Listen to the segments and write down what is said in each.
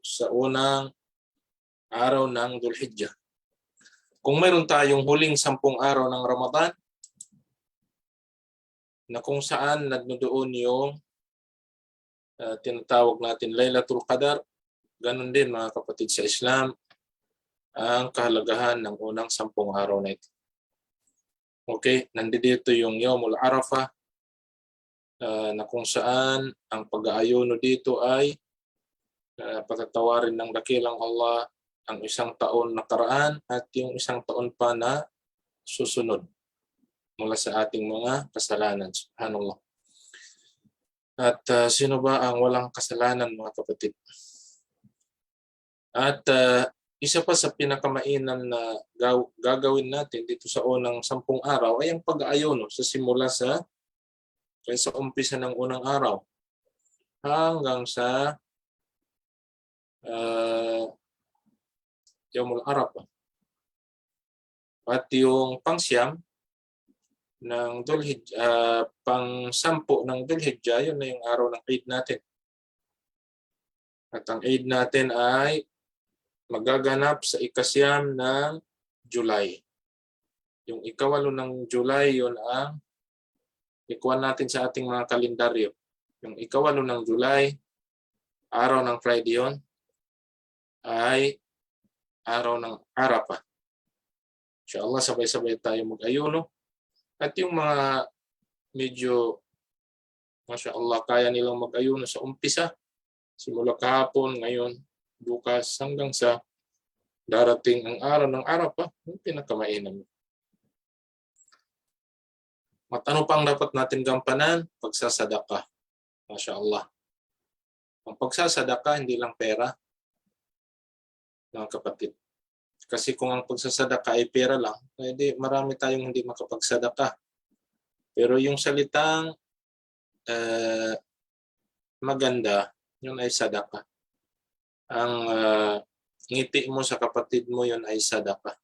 sa unang araw ng Dhul-Hijjah. Kung mayroon tayong huling 10 araw ng Ramadan, na kung saan nagdoon yung tinatawag natin Laylatul Qadar, ganun din mga kapatid sa Islam, ang kahalagahan ng unang 10 araw na ito. Okay, nandito yung Yawmul Arafah, na kung saan ang pag-aayuno dito ay patatawarin ng dakilang Allah ang isang taon nakaraan at yung isang taon pa na susunod mula sa ating mga kasalanan. Subhanallah. At sino ba ang walang kasalanan, mga kapatid? At isa pa sa pinakamainam na gagawin natin dito sa unang 10 araw ay ang pag-aayuno sa simula sa umpisa ng unang araw hanggang sa Yawmul Arafah. At yung pang-siyam ng Dhul-Hijjah, pang-10 ng Dhul-Hijjah, yun na yung araw ng Eid natin. At ang Eid natin ay magaganap sa ika-9 ng July. Yung ika-8 ng July, yun ang ikuha natin sa ating mga kalendaryo. Yung ika-8 ng July, araw ng Friday yun, ay araw ng Arafah. Inshallah, sabay-sabay tayo mag-ayuno. At yung mga medyo, mashallah, kaya nilang mag-ayuno sa umpisa, simula kahapon, ngayon, bukas, hanggang sa darating ang araw ng Arafah, yung pinakamainam. At ano pang dapat natin gampanan? Pagsasadaka. Mashallah. Ang pagsasadaka, hindi lang pera, mga kapatid. Kasi kung ang pagsasadaka ay pera lang, edi marami tayong hindi makapagsadaka. Pero yung salitang maganda, yun ay sadaka. Ang ngiti mo sa kapatid mo, yun ay sadaka.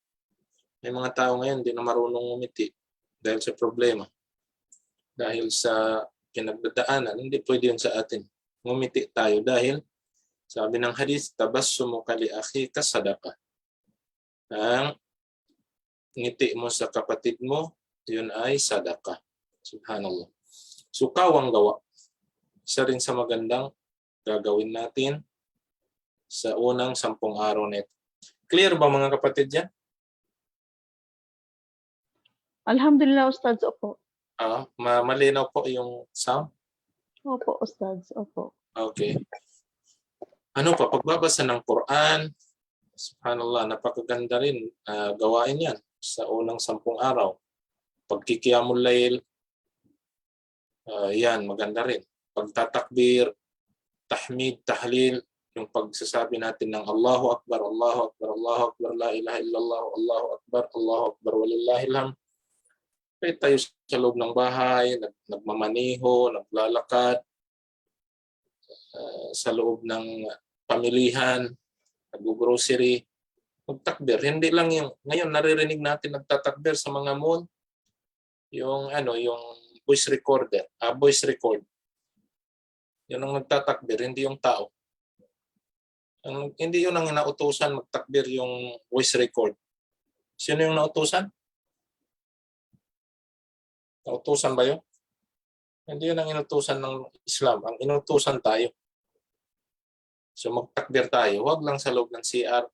May mga tao ngayon hindi na marunong ngumiti dahil sa problema. Dahil sa pinagdadaanan, hindi pwede yun sa atin. Ngumiti tayo dahil sabi ng hadith, tabassumuka li akhika sadaka. Ang ngiti mo sa kapatid mo, yun ay sadaka. Subhanallah. So, kawang gawa. Isa rin sa magandang gagawin natin sa unang 10 araw nito. Clear ba mga kapatid yan? Alhamdulillah, Ustads, opo. Malinaw po yung sound? Opo, Ustads, opo. Okay. Ano pa? Pagbabasa ng Quran, subhanallah, napakaganda rin gawain yan sa unang 10 araw. Pagkikiyamul layl, yan, maganda rin. Pagtatakbir, tahmid, tahlil, yung pagsasabi natin ng Allahu Akbar, Allahu Akbar, Allahu Akbar, la ilaha illallah, Allahu Akbar, Allahu Akbar, walillahilham. Kaya tayo sa loob ng bahay, nagmamaniho, naglalakad, sa loob ng pamilihan, nag-grocery, magtakbir. Hindi lang yung, ngayon naririnig natin nagtatakbir sa mga mall, yung voice recorder, voice record. Yun ang nagtatakbir, hindi yung tao. Hindi yun ang inautusan magtakbir yung voice record. Sino yung nautusan? Nautusan ba yun? Hindi yun ang inutusan ng Islam. Ang inutusan tayo. So magtakbir tayo. Huwag lang sa loob ng CR.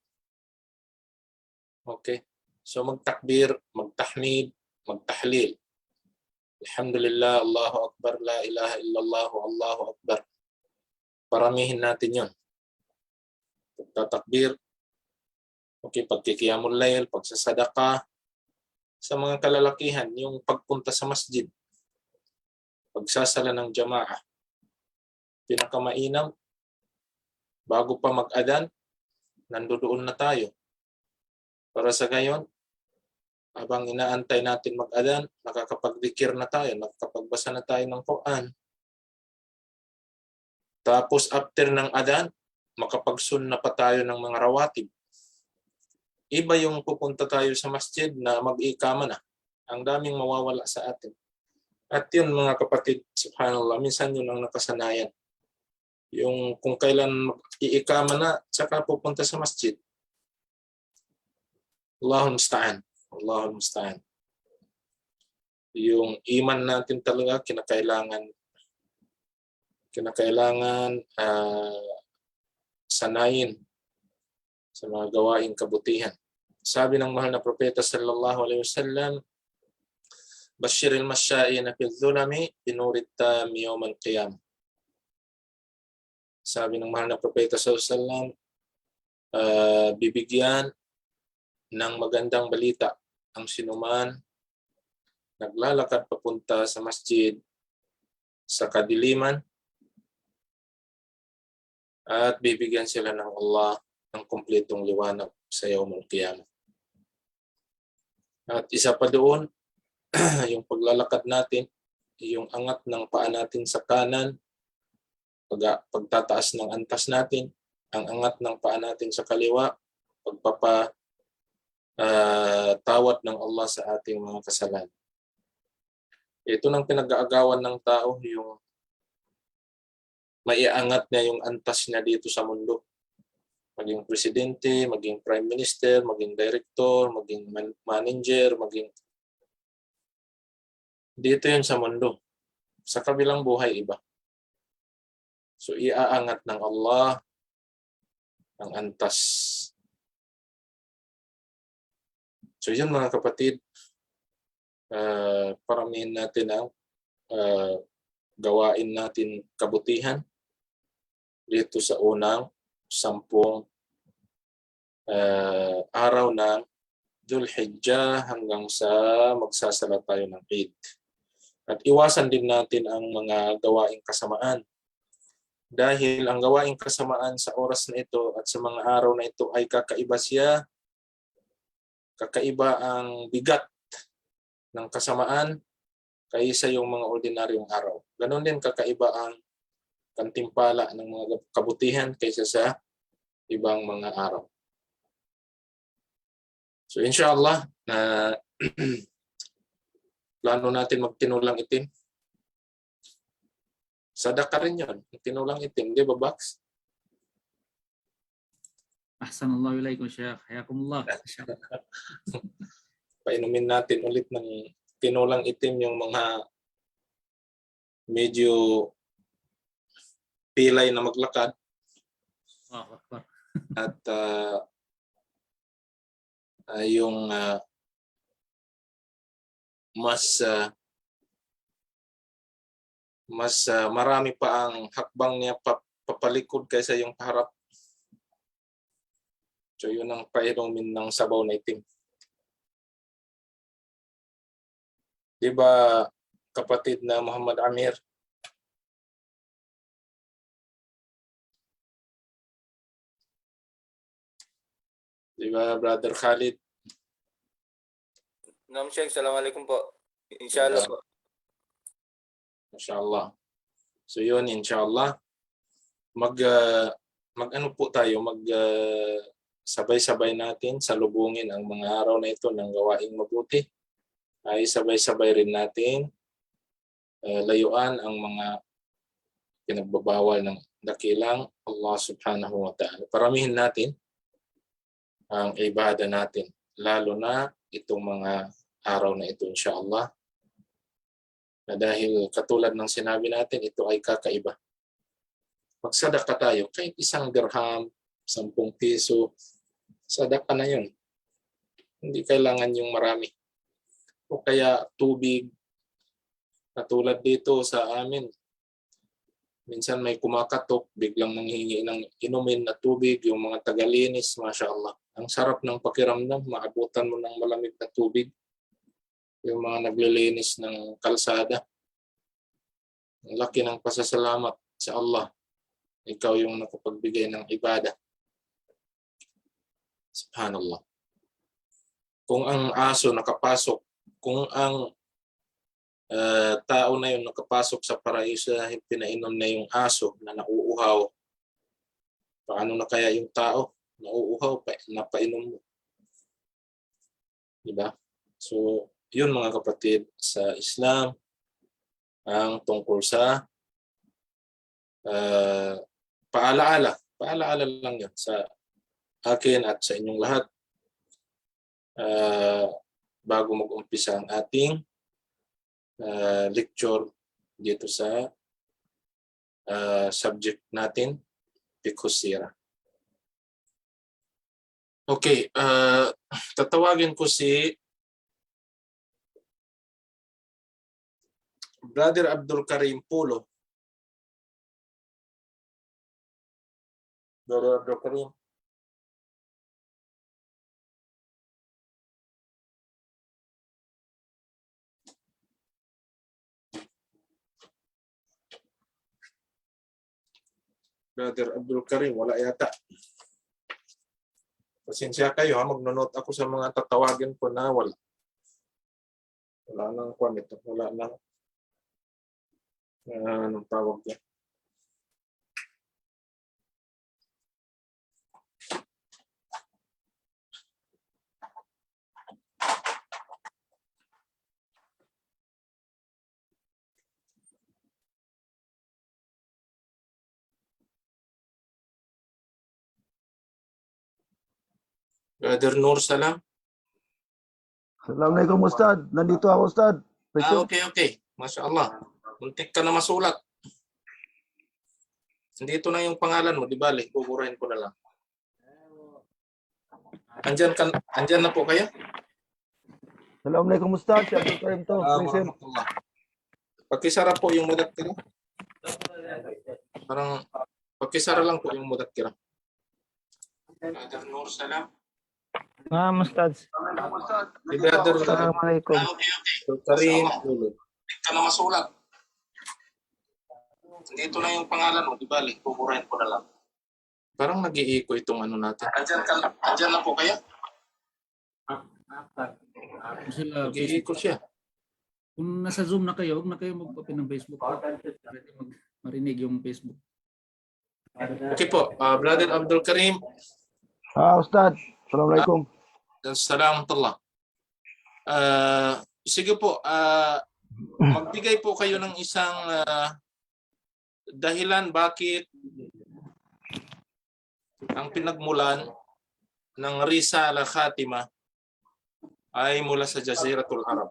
Okay? So magtakbir, magtahmid, magtahlil. Alhamdulillah, Allahu Akbar, la ilaha illallah, Allahu Akbar. Paramihin natin yun. Pagtatakbir, okay, pagkikiyamul layl, pagsasadaka, sa mga kalalakihan, yung pagpunta sa masjid, pagsasala ng jamaah, pinakamainam, bago pa mag-adan, nandoon na tayo. Para sa gayon, habang inaantay natin mag-adan, nakakapag-dhikr na tayo, nakakapagbasa na tayo ng Quran. Tapos after ng adan, makapagsunna pa tayo ng mga rawatib. Iba yung pupunta tayo sa masjid na mag-ikama na. Ang daming mawawala sa atin. At yun mga kapatid, subhanallah, minsan yun ang nakasanayan. Yung kung kailan iikama na, tsaka pupunta sa masjid. Allahul musta'an. Allahul musta'an. Yung iman natin talaga kinakailangan sanayin sa mga gawaing kabutihan. Sabi ng mahal na propeta sallallahu alaihi wasallam, Bashiril masya'ina fil dhulami binurit tami yawmal qiyamah. Sabi ng mahal na propeta sallallahu alaihi wasallam, bibigyan ng magandang balita ang sinuman naglalakad papunta sa masjid sa kadiliman at bibigyan sila ng Allah ng kumpletong liwanag sa yawmul qiyamah. At isa pa doon, yung paglalakad natin, yung angat ng paa natin sa kanan, pagtataas ng antas natin, ang angat ng paa natin sa kaliwa, tawad ng Allah sa ating mga kasalanan. Ito nang pinag-aagawan ng tao, yung maiangat niya yung antas niya dito sa mundo. Maging presidente, maging prime minister, maging director, maging manager, maging... Dito yun sa mundo. Sa kabilang buhay, iba. So, iaangat ng Allah ang antas. So, yun mga kapatid, paramihin natin ang gawain natin kabutihan dito sa unang 10 araw ng Dhul-Hijjah hanggang sa magsasala tayo ng Eid. At iwasan din natin ang mga gawaing kasamaan. Dahil ang gawaing kasamaan sa oras na ito at sa mga araw na ito ay kakaiba siya. Kakaiba ang bigat ng kasamaan kaysa yung mga ordinaryong araw. Ganon din kakaiba ang kantimpala ng mga kabutihan kaysa sa ibang mga araw. So inshallah, plano natin magtinulang itim. Sadaka rin yun, tinulang itim. Di ba, Bax? Ahsanallahu ilaykum, Syekh. Hayakumullah. Painumin natin ulit ng tinulang itim yung mga medyo pilay na maglakad. Allahu Akbar. At yung mas marami pa ang hakbang niya papalikod kaysa yung paharap. So yun ang painumin ng sabaw na itim. Di ba, kapatid na Muhammad Amir? Di ba, Brother Khalid? Naam Sheikh, Assalamualaikum po. Inshallah po. Mashallah. So yun, inshallah. Mag-ano po tayo, sabay-sabay natin salubungin ang mga araw na ito ng gawaing mabuti. Ay sabay-sabay rin natin layuan ang mga pinagbabawal ng dakilang Allah subhanahu wa ta'ala. Paramihin natin ang ibada natin, lalo na itong mga araw na ito, inshallah. Na dahil katulad ng sinabi natin, ito ay kakaiba. Magsadaka tayo, kahit 1 dirham, 10 piso, sadaka na yun. Hindi kailangan yung marami. O kaya tubig, katulad dito sa amin. Minsan may kumakatok, biglang nanghingi ng inumin na tubig, yung mga tagalinis, mashallah. Ang sarap ng pakiramdam, maabutan mo ng malamig na tubig. Yung mga naglilinis ng kalsada. Ang laki ng pasasalamat sa Allah. Ikaw yung nakapagbigay ng ibadah. Subhanallah. Kung ang aso nakapasok, kung ang tao na yun nakapasok sa paraiso dahil pinainom na yung aso na nauuhaw, paano na kaya yung tao? Nauuhaw, napainom mo. Diba? So, yun mga kapatid, sa Islam, ang tungkol sa Paalaala lang yun sa akin at sa inyong lahat. Bago mag-umpisa ang ating lecture dito sa subject natin, Fiqh Sirah. Okay, tatawagin ko si Brother Abdul Karim Pulo. Brother Abdul Karim. Brother Abdul Karim, wala yata. Pasensya kayo ha, magno-note ako sa mga tatawagin ko na wala. Wala nang kwan ito. Wala nang anong tawag niya. Brother Nur Salam. Assalamualaikum Ustad. Nandito ako Ustad. Okay. Masya Allah. Muntik ka na masulat. Nandito na yung pangalan mo, di bali. Buburahin ko na lang. Andyan na po kayo? Assalamualaikum Ustad. Si Abdul Karim to. Present. Warahmatullah. Pakisara po yung mudakkira. Parang pakisara lang po yung mudakkira. Brother Nur Salam. Ustad. Si Brother Assalamualaikum. Abdul Karim Pulo. Muntik ka na masulat. Dito na yung pangalan mo, di bali. Buburahin ko na lang. Parang nag-iiko itong ano natin. Andyan na po kayo? Sila, Nag-iiko siya. kung nasa Zoom na kayo, huwag na kayo mag-open ng Facebook. Pwede marinig yung Facebook. Okay po, Brother Abdul Karim. Ustad. Assalamualaikum. Assalamualaikum. Sige po, magbigay po kayo ng isang dahilan bakit ang pinagmulan ng Risala Khatimah ay mula sa Jaziratul Arab.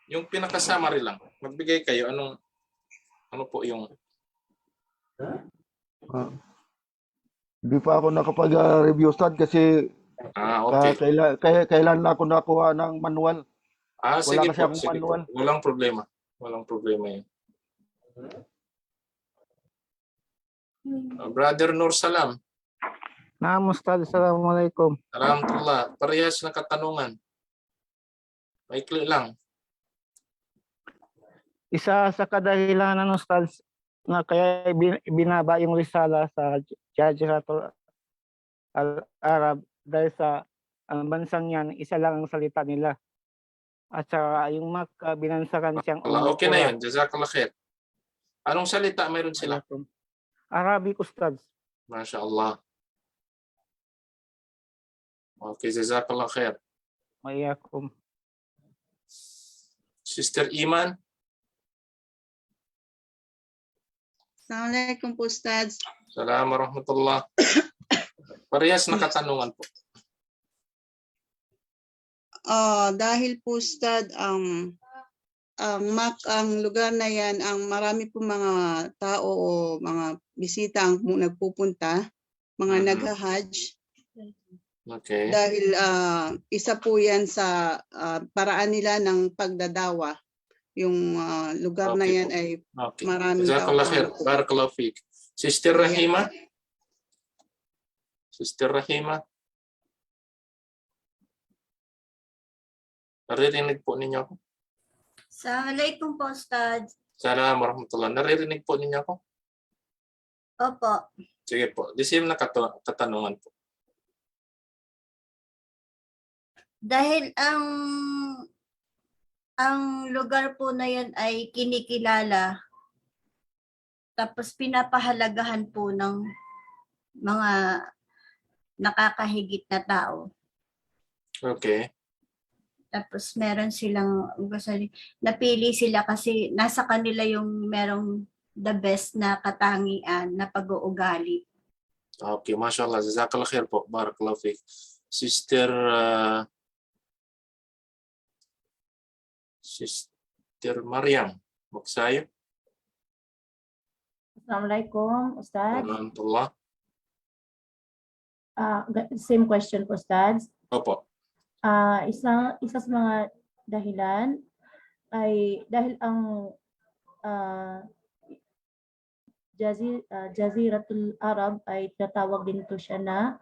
Yung pinaka-summary lang. Magbigay kayo ano po yung Hindi pa ako nakapag-review Ustad kasi okay. kailan na ako nakuha ng manual. Sige kasi po, akong sige po. manual. Walang problema. Walang problema yun. Brother Nur Salam. Ustad. Assalamualaikum. Alhamdulillah. Parehas na katanungan. Maikli lang. Isa sa kadahilanan Ustad na kaya binaba yung risala sa Jaziratul Arab dahil sa ang bansang yan, isa lang ang salita nila. At saka yung Makkah, binansakan siyang Okay na yun. Jazakallah khair. Anong salita mayroon sila? Arabic Ustad. Masya Allah. Okay, jazakallah khair. Mayakum. Sister Iman. Assalamualaikum po, Ustads. Assalamualaikum warahmatullah. Parehas na katanungan po. Dahil po, Ustad, ang lugar na yan, ang marami po mga tao o mga bisita ang nagpupunta, mga nag-hajj. Okay. Dahil isa po yan sa paraan nila ng pagdadawa. Yung lugar na Okay yan po. ay Okay. maraming Jazakallah tao. khair. Barakallahu fiik. Sister Rahima. Sister Rahima. Naririnig po ninyo ako? Assalamualaikum po, Ustad. Assalamualaikum warahmatullah. Naririnig po ninyo ako? Opo. Sige po. The same na katanungan po. Dahil ang lugar po na yan ay kinikilala, tapos pinapahalagahan po ng mga nakakahigit na tao. Okay. Tapos meron silang, napili sila kasi nasa kanila yung merong the best na katangian na pag-uugali. Okay, mashallah. Jazakallah khair po. Barakallahu fiik. Sister Mariam, magsayo. Assalamualaikum, Ustaz. Warahmatullah. Same question po, Ustaz. Opo. Isa sa mga dahilan ay dahil ang Jaziratul Arab ay tinatawag din ito siya na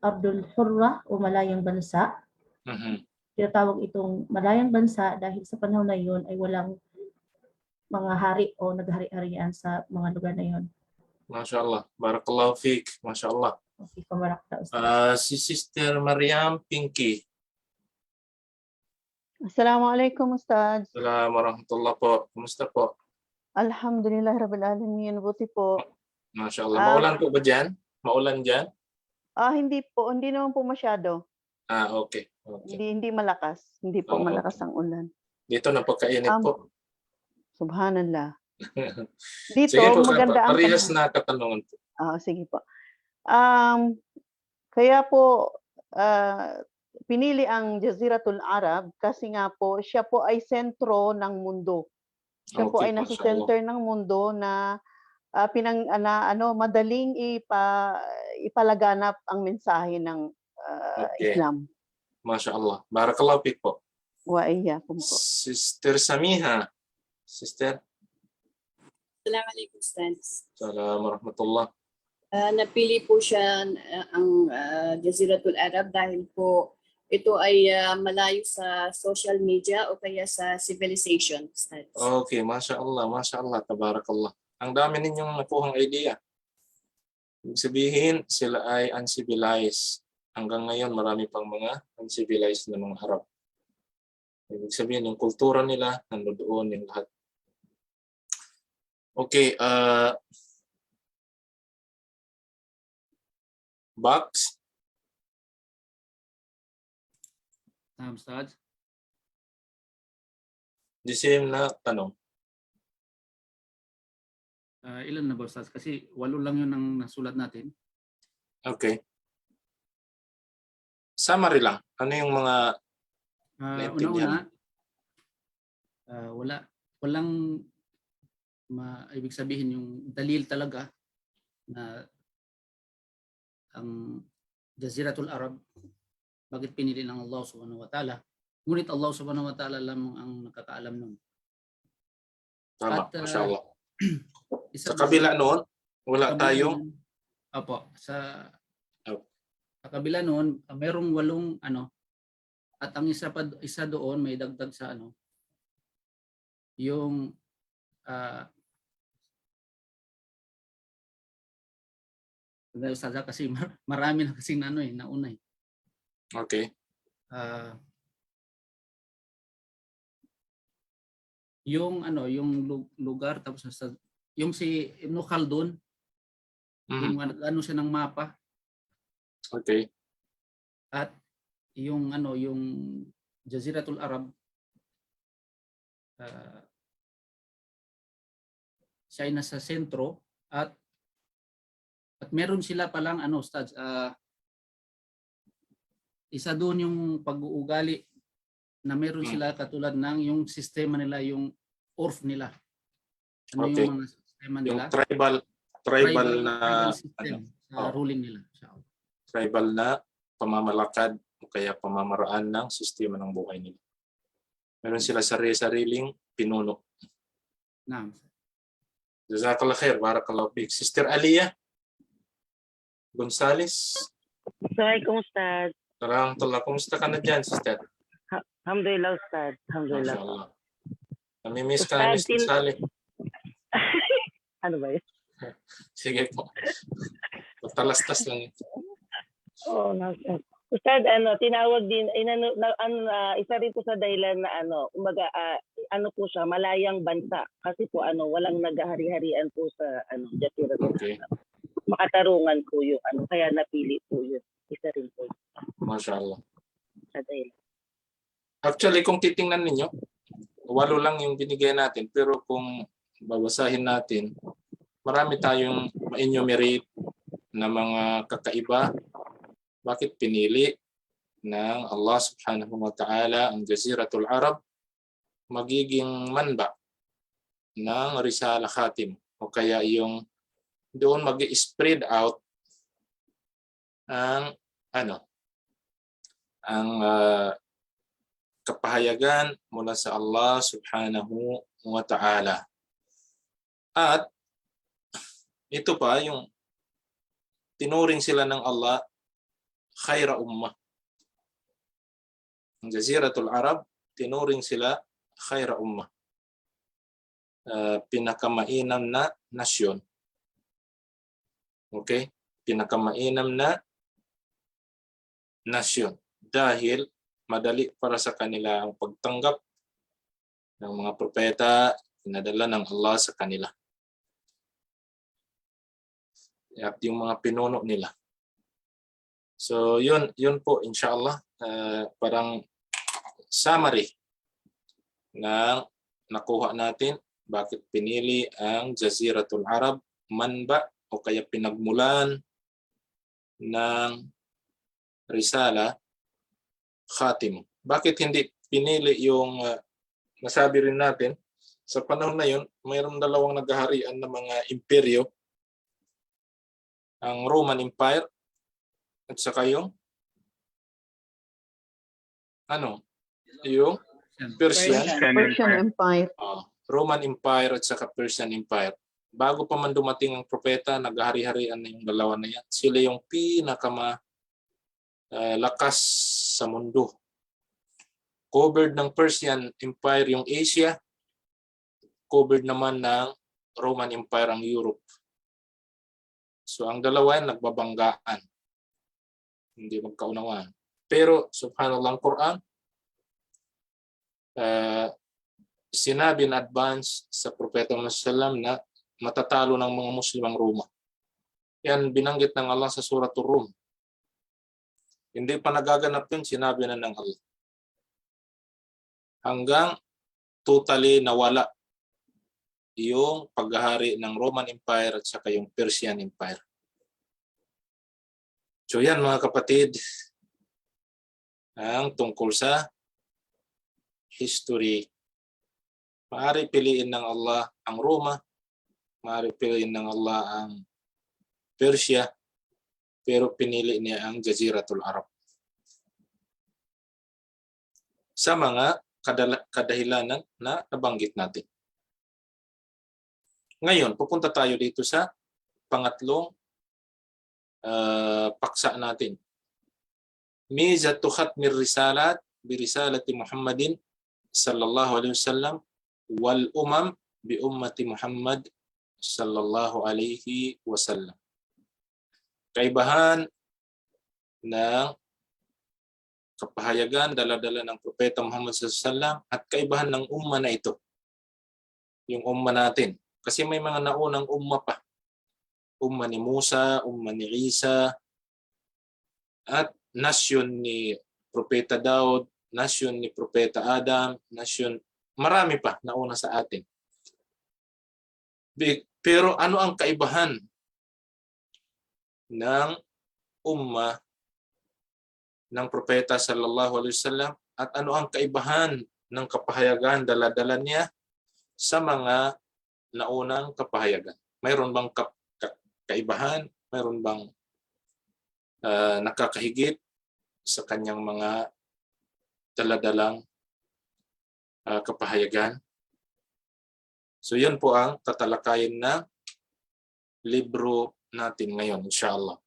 Ardul Hurra o Malayang Bansa. Mhm. Tinatawag itong Malayang Bansa dahil sa panahon na yun ay walang mga hari o naghari-harian sa mga lugar na yun. Mashallah. Barakallahu fiik. Mashallah. Okay, pamarakta, Ustaz. Si Sister Mariam Pinky. Assalamualaikum, Ustaz. Assalamualaikum warahmatullah po. Kumusta po? Alhamdulillah Rabbil Alamin. Buti po. Mashallah. Maulan po ba dyan? Maulan dyan? Hindi po. Hindi naman po masyado. Okay. Okay. Hindi malakas. Hindi po Okay. malakas ang ulan. Dito napakainit po. Subhanallah. Dito, Sige po, maganda ang parehas panahon. na katanungan po. Sige po. Kaya po, pinili ang Jaziratul Arab kasi nga po, siya po ay sentro ng mundo. Siya po Okay, ay nasa mashallah. center ng mundo na madaling ipalaganap ang mensahe ng Okay. Islam. Mashallah. Barakallahu fiik po. Wa iyyakum po. Sister Samiha. Sister. Assalamualaikum, Ustaz. Assalamualaikum warahmatullah. Napili po siya ang Jaziratul Arab dahil po ito ay malayo sa social media o kaya sa civilization, Ustaz. Okay, mashallah, mashallah, tabarakallah. Ang dami ninyong nakuhang idea. Ibig sabihin, sila ay uncivilized. Hanggang ngayon, marami pang mga uncivilized na mga Arab. Ibig sabihin, yung kultura nila, nandoon yung lahat. Okay, Box. Ustaz. The same na tanong. Ilan na ba, Ustaz? Kasi 8 lang yun ang nasulat natin. Okay. Summary lang. Ano yung mga naintindihan? Una-una, walang ibig sabihin yung dalil talaga na ang Jaziratul Arab bakit pinili ng Allah Subhanahu wa Ta'ala. Ngunit Allah Subhanahu wa Ta'ala lamang ang nakakaalam nun. Tama, At, mashallah. Sa kabila noon, wala tayong sa kabila noon, merong 8 at ang isa doon may dagdag sa yung kasi marami na kasi nauna eh. Okay. Yung lugar tapos yung si Ibn Khaldun yung siya ng mapa. Okay. At yung yung Jaziratul Arab siya ay nasa sentro at meron sila palang Ustaz, isa doon yung pag-uugali na meron sila katulad ng yung sistema nila, yung urf nila. Okay. Yung mga sistema nila? Yung tribal na system sa ruling nila. Tribal na pamamalakad o kaya pamamaraan ng sistema ng buhay nila. Meron sila sariling pinuno. Naam. Jazakallah khair, barakallahu fiik. Sister Aliyah Gonzales. Assalamualaikum, Ustaz. Tarantullah, kumusta ka na dyan, sister? Alhamdulillah, Ustaz. Alhamdulillah. Mashallah. Nami-miss ka na, Mr. Saleh. Ano ba yun? Sige po. Talastas lang yun. Oo, Ustaz, tinawag din, isa rin po sa dahilan na umaga, po siya, malayang bansa. Kasi po, walang naghahari-harian po sa, Jaziratul Okay. Makatarungan po yung, kaya napili po yun. Isa rin po. Mashallah. Sa dahilan. Actually, kung titingnan ninyo, 8 lang yung binigay natin. Pero kung babasahin natin, marami tayong ma-enumerate na mga kakaiba. Bakit pinili ng Allah subhanahu wa ta'ala ang Jaziratul Arab magiging manba ng Risala Khatim, o kaya yung doon mag-spread out ang kapahayagan mula sa Allah subhanahu wa ta'ala. At ito pa yung tinuring sila ng Allah khaira ummah. Ang Jaziratul Arab, tinuring sila khaira ummah. Pinakamainam na nasyon. Okay? Pinakamainam na nasyon. Dahil madali para sa kanila ang pagtanggap ng mga propeta pinadala ng Allah sa kanila. At yung mga pinuno nila. So yun po inshallah, parang summary na nakuha natin bakit pinili ang Jaziratul Arab manba o kaya pinagmulan ng Risala Khatim. Bakit hindi pinili yung nasabi rin natin sa panahon na yun, mayroong 2 naghaharian na mga imperyo, ang Roman Empire at saka yung yung Persian Empire. Roman Empire at saka Persian Empire. Bago pa man dumating ang propeta, naghahari-harian na yung 2 na yan. Sila yung lakas sa mundo. Covered ng Persian Empire yung Asia, covered naman ng Roman Empire ang Europe. So ang 2 yan nagbabanggaan. Hindi magkaunawaan. Pero subhanallah, ang Quran sinabi in advance sa Propeta Muhammad sallam na matatalo ng mga Muslim ang Roma. Yan binanggit ng Allah sa Suratul Rum. Hindi pa nagaganap yun, sinabi na ng Allah. Hanggang totally nawala yung paghahari ng Roman Empire at saka yung Persian Empire. So yan mga kapatid, ang tungkol sa history. Maaari piliin ng Allah ang Roma, maaari piliin ng Allah ang Persia, pero pinili niya ang Jaziratul Arab. Sa mga kadahilanan na nabanggit natin. Ngayon, pupunta tayo dito sa pangatlong paksa natin. Mizatu khatmir risalat bi risalati Muhammadin sallallahu alaihi wasallam wal umam bi ummati Muhammad sallallahu alaihi wasallam. Kaibahan ng kapahayagan dala-dala ng Propeta Muhammad sallallahu alaihi wasallam at kaibahan ng umma na ito. Yung umma natin. Kasi may mga naunang umma pa. Umma ni Musa, umma ni Isa, at nasyon ni Propeta Daud, nasyon ni Propeta Adam, nasyon, marami pa nauna sa atin. Pero ano ang kaibahan ng umma ng Propeta sallallahu alaihi wasallam at ano ang kaibahan ng kapahayagan dala-dala niya sa mga naunang kapahayagan? Mayroon bang kaibahan? Mayroon bang nakakahigit sa kanyang mga dala-dalang kapahayagan? So yun po ang tatalakayin na libro natin ngayon, inshallah.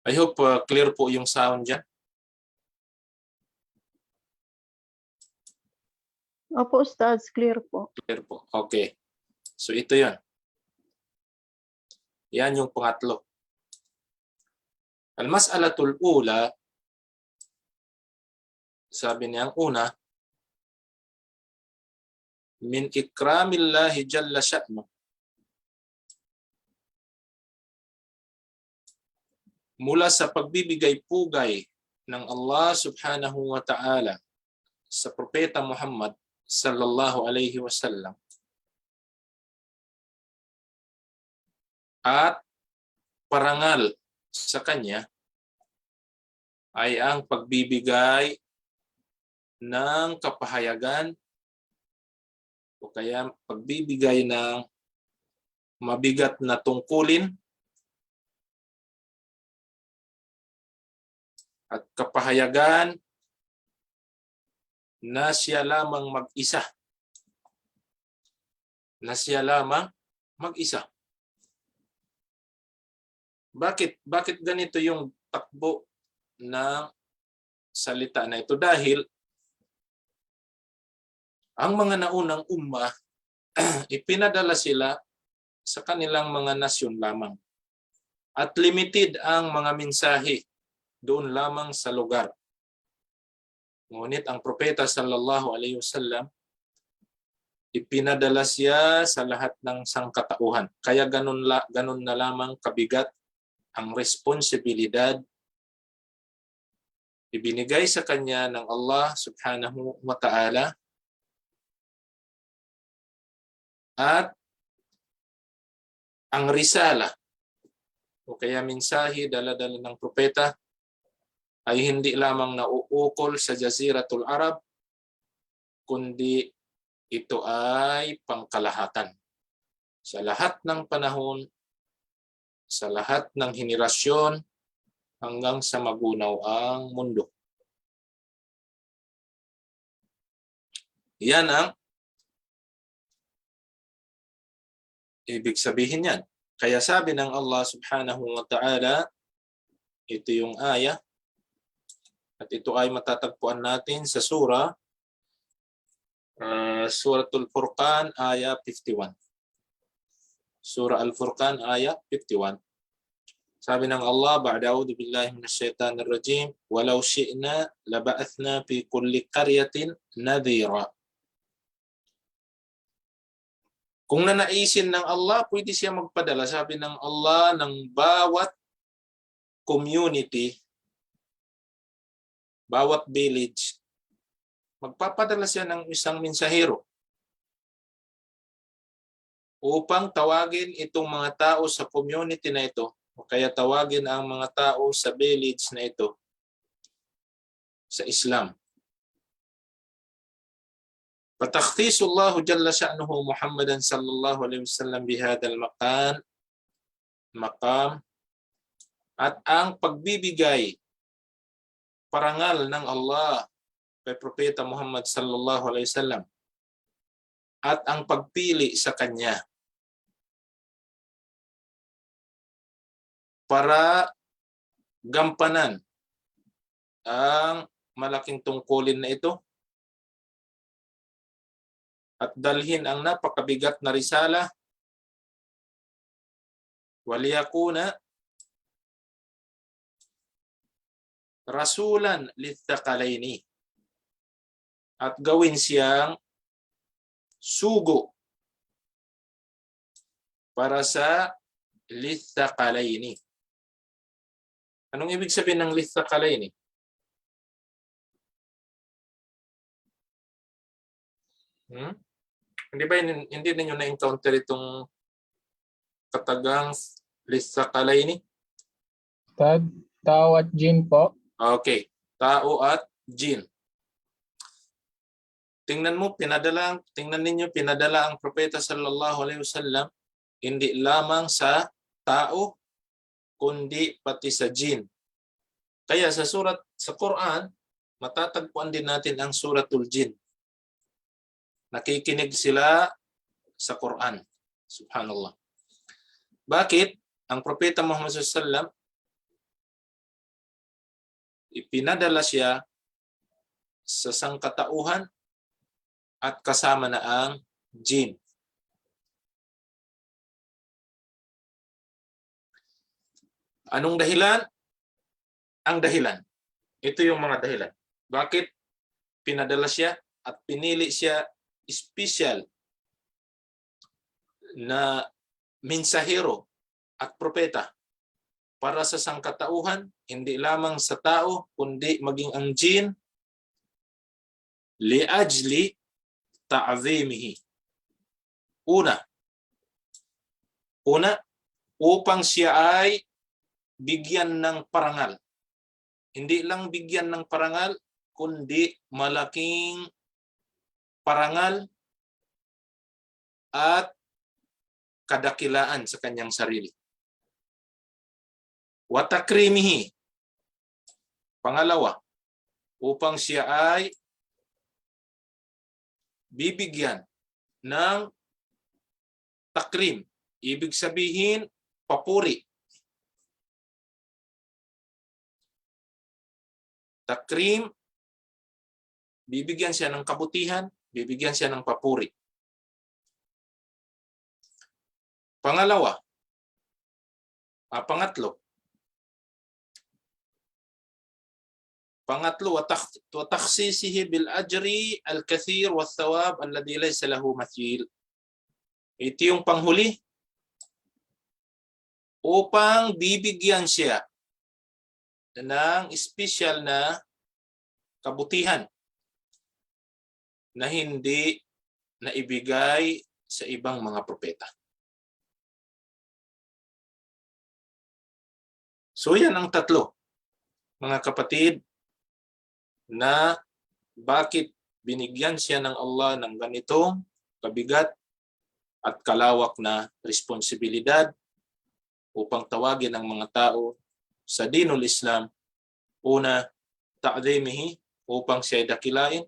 I hope clear po yung sound dyan. Opo, Ustaz, clear po. Clear po. Okay. So ito yan. Yan yung pangatlo. Al-mas'alatul ula, sabi niya ang una, min ikramillahi jalla sya'nu. Mula sa pagbibigay pugay ng Allah subhanahu wa ta'ala sa Propeta Muhammad sallallahu alaihi wasallam at parangal sa kanya ay ang pagbibigay ng kapahayagan o kaya pagbibigay ng mabigat na tungkulin at kapahayagan na siya lamang mag-isa. Na siya lamang mag-isa. Bakit ganito yung takbo ng salita na ito? Dahil ang mga naunang ummah, ipinadala sila sa kanilang mga nasyon lamang. At limited ang mga mensahe doon lamang sa lugar. Ngunit ang propeta sallallahu alaihi wasallam, ipinadala siya sa lahat ng sangkatauhan. Kaya ganun na lamang kabigat ang responsibilidad ibinigay sa kanya ng Allah subhanahu wa ta'ala. At ang risala o kaya mensahe dala-dala ng propeta ay hindi lamang nauukol sa Jaziratul Arab, kundi ito ay pangkalahatan. Sa lahat ng panahon, sa lahat ng henerasyon, hanggang sa magunaw ang mundo. Yan ang ibig sabihin yan. Kaya sabi ng Allah subhanahu wa ta'ala, ito yung ayah, at ito ay matatagpuan natin sa surah, Suratul Furqan, ayah 51. Surah Al-Furqan, ayah 51. Sabi ng Allah, ba'da a'udhu billahi minasyaitanir rajim, walau syi'na laba'athna fi kulli qaryatin nadhira. Kung nanaisin ng Allah, pwede siya magpadala, sabi ng Allah, ng bawat community, bawat village, magpapadala siya ng isang mensahero upang tawagin itong mga tao sa community na ito, o kaya tawagin ang mga tao sa village na ito sa Islam. فَتَخْتِيصُ اللَّهُ جَلَّ شَأْنُهُ مُحَمَّدًا صلى الله عليه وسلم بهذا المقام at ang pagbibigay parangal ng Allah kay Propeta Muhammad sallallahu alaihi wasallam at ang pagpili sa kanya para gampanan ang malaking tungkulin na ito at dalhin ang napakabigat na risala, waliyakuna rasulan lithaqalaini, at gawin siyang sugo para sa lithaqalaini. Anong ibig sabihin ng lithaqalaini? Hindi ba hindi ninyo na-encounter itong katagang lithaqalaini? Tao at jin po. Okay, tao at jin. Tingnan ninyo pinadala ang propeta sallallahu alaihi wasallam hindi lamang sa tao kundi pati sa jin. Kaya sa Quran matatagpuan din natin ang suratul jin. Nakikinig sila sa Quran. Subhanallah. Bakit? Ang propeta Muhammad sallallahu alaihi wasallam ipinadala siya sa sangkatauhan at kasama na ang jin. Anong dahilan? Ang dahilan. Ito yung mga dahilan. Bakit pinadala siya at pinili siya special na mensahero at propeta? para sa sangkatauhan, hindi lamang sa tao, kundi maging ang jin, liajli ta'zimihi. Una, upang siya ay bigyan ng parangal. Hindi lang bigyan ng parangal, kundi malaking parangal at kadakilaan sa kanyang sarili. Wa takrimihi. Pangalawa, upang siya ay bibigyan ng takrim. Ibig sabihin, papuri. Takrim, bibigyan siya ng kabutihan, bibigyan siya ng papuri. Pangatlo, wa takhsisihi bil ajri al kathir wa thawab alladhi laysa lahu mathil. Ito yung panghuli, upang bibigyan siya ng espesyal na kabutihan na hindi naibigay sa ibang mga propeta. So yan ang tatlo, mga kapatid, na bakit binigyan siya ng Allah ng ganitong kabigat at kalawak na responsibilidad upang tawagin ang mga tao sa dinul Islam. Una, ta'dhimihi, upang siya dakilain,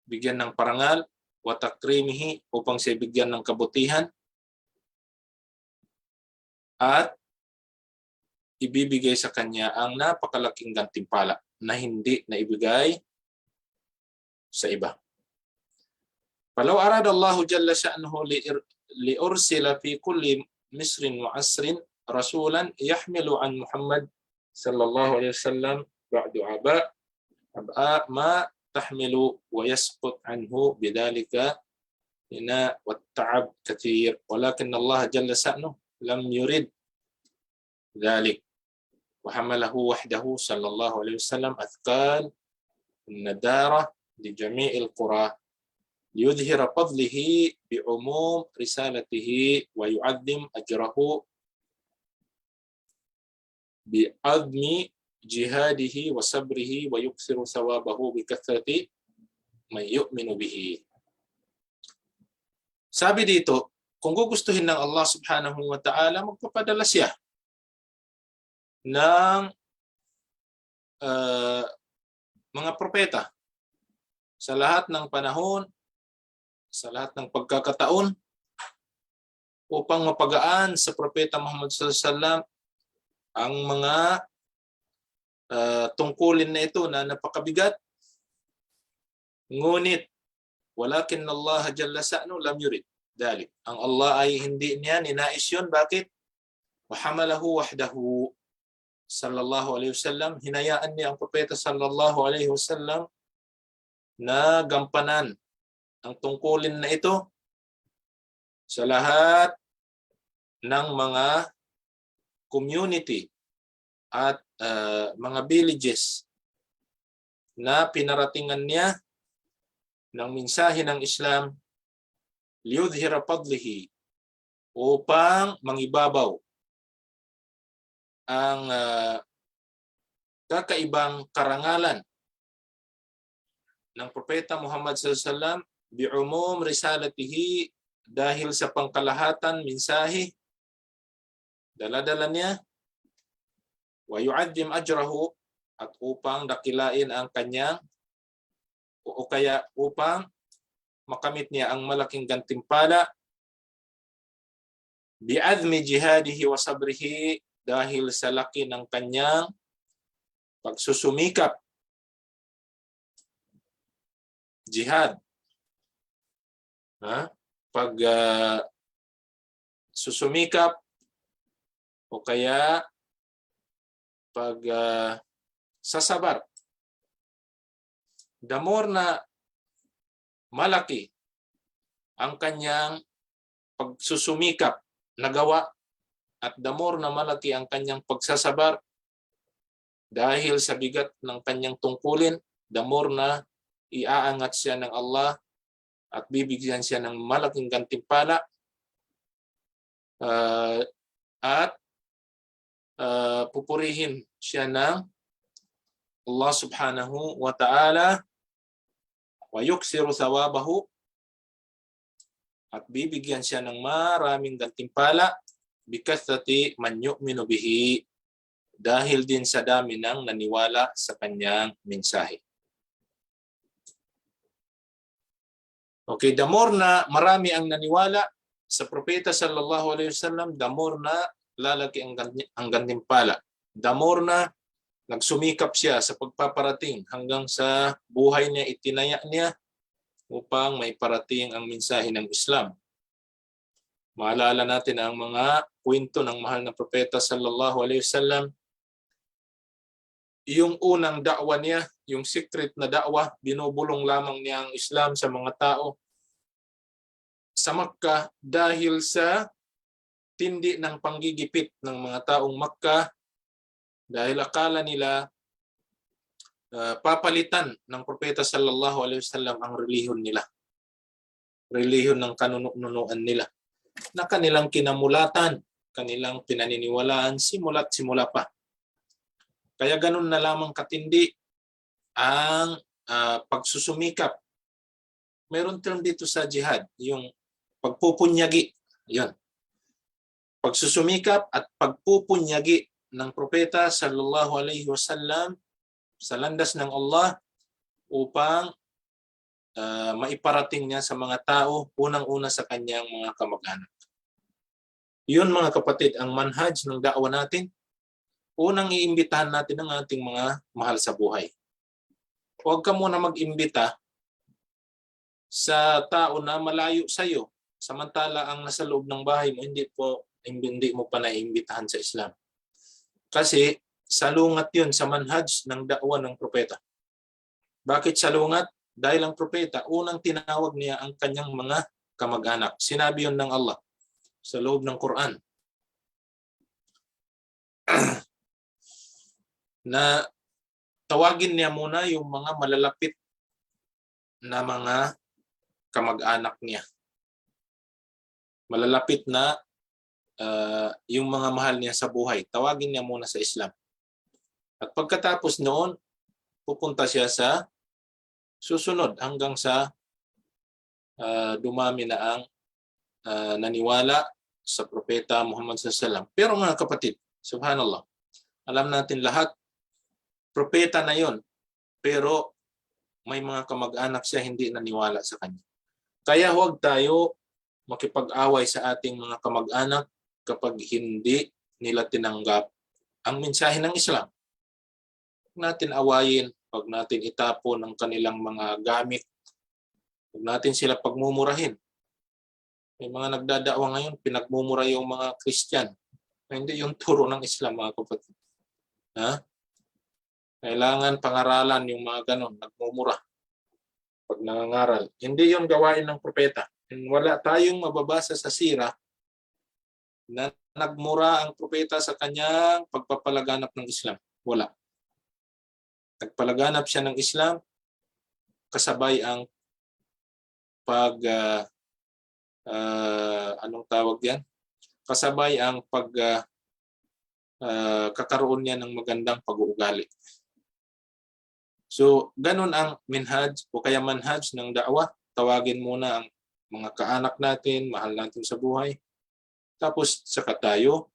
bigyan ng parangal, wa takrimihi, upang siya bigyan ng kabutihan, at ibibigay sa kanya ang napakalaking gantimpala na hindi naibigay sa iba. Falau arada Allah jalla sha'nuhu li ursila fi kulli misrin wa asrin rasulan yahmilu an Muhammad sallallahu alaihi wasallam ba'du aba ma tahmilu wa yasqut anhu bidalika ina wa ta'ab kathir, walakin Allah jalla sha'nuhu lam yurid dhalik wa hamalahu wahdahu sallallahu alaihi wasallam athqal nadara li jami'il qura liyudhhira fadlihi bi'umum risalatihi wa yu'addim ajrahu bi'admi jihadihi wa sabrihi wa yuksiru thawabahu bikathrati man yu'minu bihi. Sabi dito, kung gugustuhin ng Allah subhanahu wa ta'ala, magpapadala siya ng mga propeta sa lahat ng panahon, sa lahat ng pagkakataon, upang mapagaan sa propeta Muhammad sallallahu alaihi wasallam ang mga tungkulin na ito na napakabigat. Ngunit walakin Allah jalla sa'nu lam yurid dalik. Ang Allah ay hindi niya ninais yun. Bakit? Wa hamalahu wahdahu sallallahu alaihi wasallam, hinayaan niya ang propeta sallallahu alaihi wasallam na gampanan ang tungkulin na ito sa lahat ng mga community at mga villages na pinaratingan niya ng mensahe ng Islam, liyudhhira fadlihi, upang mangibabaw ang kakaibang karangalan ng propeta Muhammad sallallahu alaihi wasallam bi'umum risalatihi, dahil sa pangkalahatan mensahe dala-dala niya, wa yu'addim ajrahu, at upang dakilain ang kanyang o kaya upang makamit niya ang malaking gantimpala bi'admi jihadihi wa sabrihi, dahil sa laki ng kanyang pagsusumikap, jihad, susumikap o kaya sasabar. The more na malaki ang kanyang pagsusumikap na gawa, at the more na malaki ang kanyang pagsasabar dahil sa bigat ng kanyang tungkulin, the more na iaangat siya ng Allah at bibigyan siya ng malaking gantimpala at pupurihin siya ng Allah subhanahu wa ta'ala wa yuksiru thawabahu at bibigyan siya ng maraming gantimpala bikathrati man yu'minu bihi dahil din sa dami ng naniwala sa kanyang mensahe. Okay, the more na marami ang naniwala sa propeta sallallahu alaihi wasallam, the more na lalaki ang gantimpala. The more na nagsumikap siya sa pagpaparating hanggang sa buhay niya, itinaya niya upang may parating ang mensahe ng Islam. Maalala natin ang mga kwento ng mahal na propeta sallallahu alaihi wasallam. Yung unang da'wa niya, yung secret na da'wa, binubulong lamang niya ang Islam sa mga tao sa Makkah dahil sa tindi ng panggigipit ng mga taong Makkah dahil akala nila papalitan ng propeta sallallahu alaihi wasallam ang relihiyon nila. Relihiyon ng kanunuan nila na kanilang kinamulatan, kanilang pinaniniwalaan simula't simula pa. Kaya ganun na lamang katindi ang pagsusumikap. Mayroon term dito sa jihad, yung pagpupunyagi. Yun. Pagsusumikap at pagpupunyagi ng propeta sallallahu alaihi wasallam sa landas ng Allah upang maiparating niya sa mga tao, unang-una sa kanyang mga kamag-anak. Yun mga kapatid, ang manhaj ng da'wa natin. Unang iimbitahan natin ang ating mga mahal sa buhay. Huwag ka muna mag-imbita sa tao na malayo sa iyo, samantala ang nasa loob ng bahay mo, hindi mo pa naiimbitahan sa Islam. Kasi salungat yun sa manhaj ng da'wa ng propeta. Bakit salungat? Dahil ang propeta, unang tinawag niya ang kanyang mga kamag-anak. Sinabi yun ng Allah sa loob ng Quran. Na tawagin niya muna yung mga malalapit na mga kamag-anak niya. Malalapit na yung mga mahal niya sa buhay. Tawagin niya muna sa Islam. At pagkatapos noon, pupunta siya sa susunod hanggang sa dumami na ang naniwala sa propeta Muhammad SAW. Pero mga kapatid, subhanallah, alam natin lahat, propeta na yon, pero may mga kamag-anak siya hindi naniwala sa kanya. Kaya huwag tayo makipag-away sa ating mga kamag-anak kapag hindi nila tinanggap ang mensahe ng Islam. Huwag natin awayin, huwag natin itapon ang kanilang mga gamit, huwag natin sila pagmumurahin. May mga nagdadaawa ngayon, pinagmumura yung mga Christian. Hindi yung turo ng Islam, mga kapatid. Ha? Kailangan pangaralan yung mga ganon, nagmumura pag nangangaral. Hindi yung gawain ng propeta. Wala tayong mababasa sa sira na nagmura ang propeta sa kanyang pagpapalaganap ng Islam. Wala. Nagpalaganap siya ng Islam, kasabay ang anong tawag yan? Kasabay ang kakaroon niya ng magandang pag-uugali. So, ganun ang minhaj o kaya manhaj ng da'wah. Tawagin muna ang mga kaanak natin, mahal natin sa buhay. Tapos, saka tayo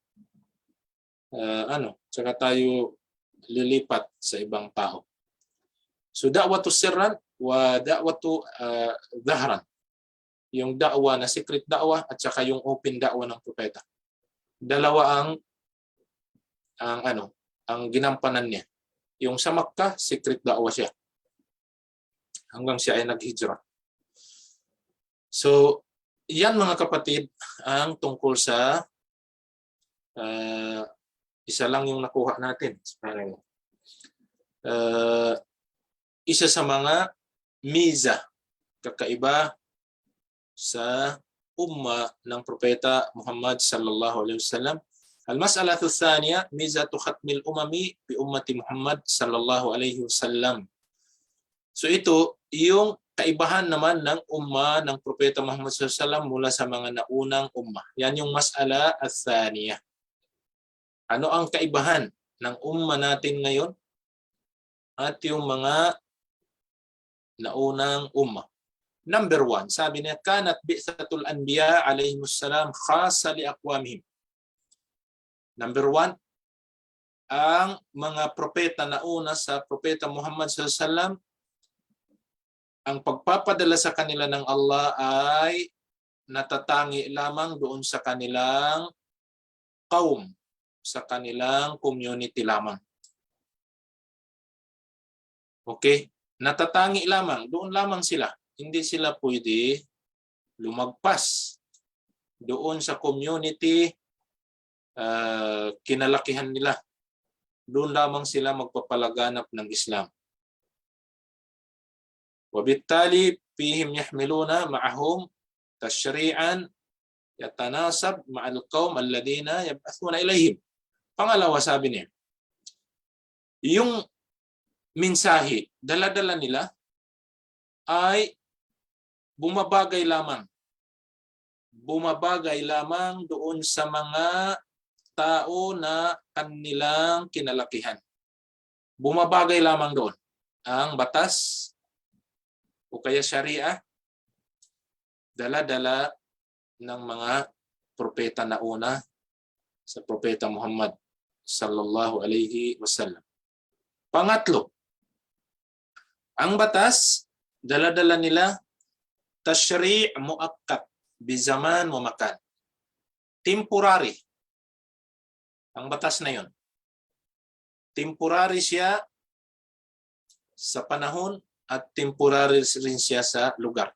lilipat sa ibang tao. So, da'watu sirran wa da'watu dhahran. Yung da'wa na secret da'wa at saka yung open da'wa ng propeta. Dalawa ang ginampanan niya. Yung sa Makkah, secret da'wa siya. Hanggang siya ay naghijra. So, yan mga kapatid ang tungkol sa isa lang yung nakuha natin. Isa sa mga miza, kakaiba sa umma ng propeta Muhammad sallallahu alaihi wasallam المسألة الثانية ميزة ختم الأمم بأمة محمد صلى الله عليه وسلم. So ito, yung kaibahan naman ng umma ng Propeta Muhammad SAW mula sa mga naunang umma. Yan yung mas'ala al-thaniya. Ano ang kaibahan ng umma natin ngayon at yung mga naunang umma? Number 1, sabi niya, kanat bi'thatul anbiya alayhimussalam khasa li aqwamihim. Number 1, ang mga propeta na una sa Propeta Muhammad SAW, ang pagpapadala sa kanila ng Allah ay natatangi lamang doon sa kanilang kaum, sa kanilang community lamang. Okay? Natatangi lamang, doon lamang sila. Hindi sila pwede lumagpas doon sa community kinalakihan nila. Doon lamang sila magpapalaganap ng Islam. Wabittali fihim yahmiluna ma'ahum tashri'an yatanasab ma'al qaum alladhina yab'athuna ilayhim. Pangalawa, sabi niya, yung mensahe, dala-dala nila ay bumabagay lamang. Bumabagay lamang doon sa mga tao na kanilang kinalakihan. Bumabagay lamang doon. Ang batas o kaya sharia, dala-dala ng mga propeta na una sa Propeta Muhammad sallallahu alaihi wasallam. Pangatlo, ang batas, dala-dala nila tashri' mu'akkad bizaman wa makan. Temporary. Ang batas na yon. Temporary siya sa panahon at temporary rin siya sa lugar.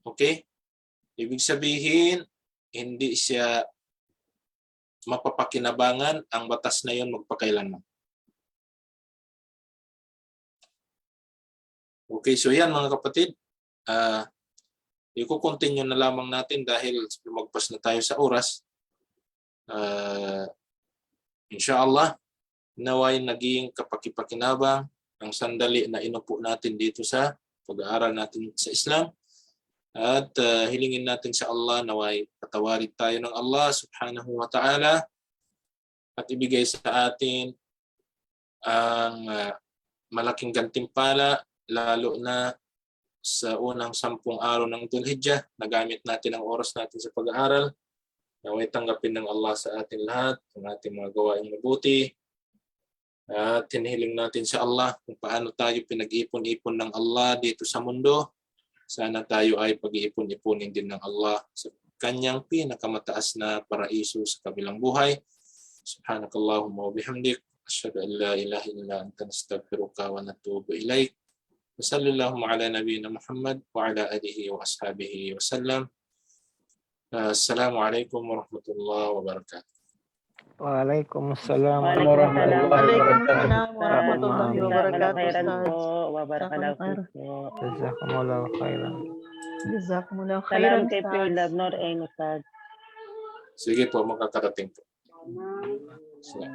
Okay? Ibig sabihin, hindi siya mapapakinabangan ang batas na yon magpakailanman. Okay, so yan mga kapatid. I-continue na lamang natin dahil lumagpas na tayo sa oras. Inshallah, naway naging kapakipakinabang ang sandali na inupo natin dito sa pag-aaral natin sa Islam. At hilingin natin sa Allah naway patawarin tayo ng Allah subhanahu wa ta'ala at ibigay sa atin ang malaking gantimpala lalo na sa unang 10 araw ng Dhul-Hijjah. Nagamit natin ang oras natin sa pag-aaral. Naway tanggapin ng Allah sa atin lahat ang ating mga gawaing mabuti. At hinihiling natin sa Allah kung paano tayo pinag-ipon-ipon ng Allah dito sa mundo. Sana tayo ay pag-iipon-ipunin din ng Allah sa kanyang pinakamataas na paraiso sa kabilang buhay. Subhanakallahumma wa bihamdik. Asyhadu an la ilaha illa anta nastaghfiruka wa natubu ilaik. Wa sallallahu ala nabiyyina Muhammad wa ala alihi wa ashabihi wa sallam. Assalamualaikum warahmatullahi wabarakatuh. Waalaikumsalam Waalaikumsalam warahmatullahi wabarakatuh. khairan Ustaz. po. Wa barakallahu po. Jazakumullahu khairan. Jazakumullah Salam khairan, kay Pure Ustaz. Love Nor Ain, Ustaz. Sige po, makakarating po. Sige.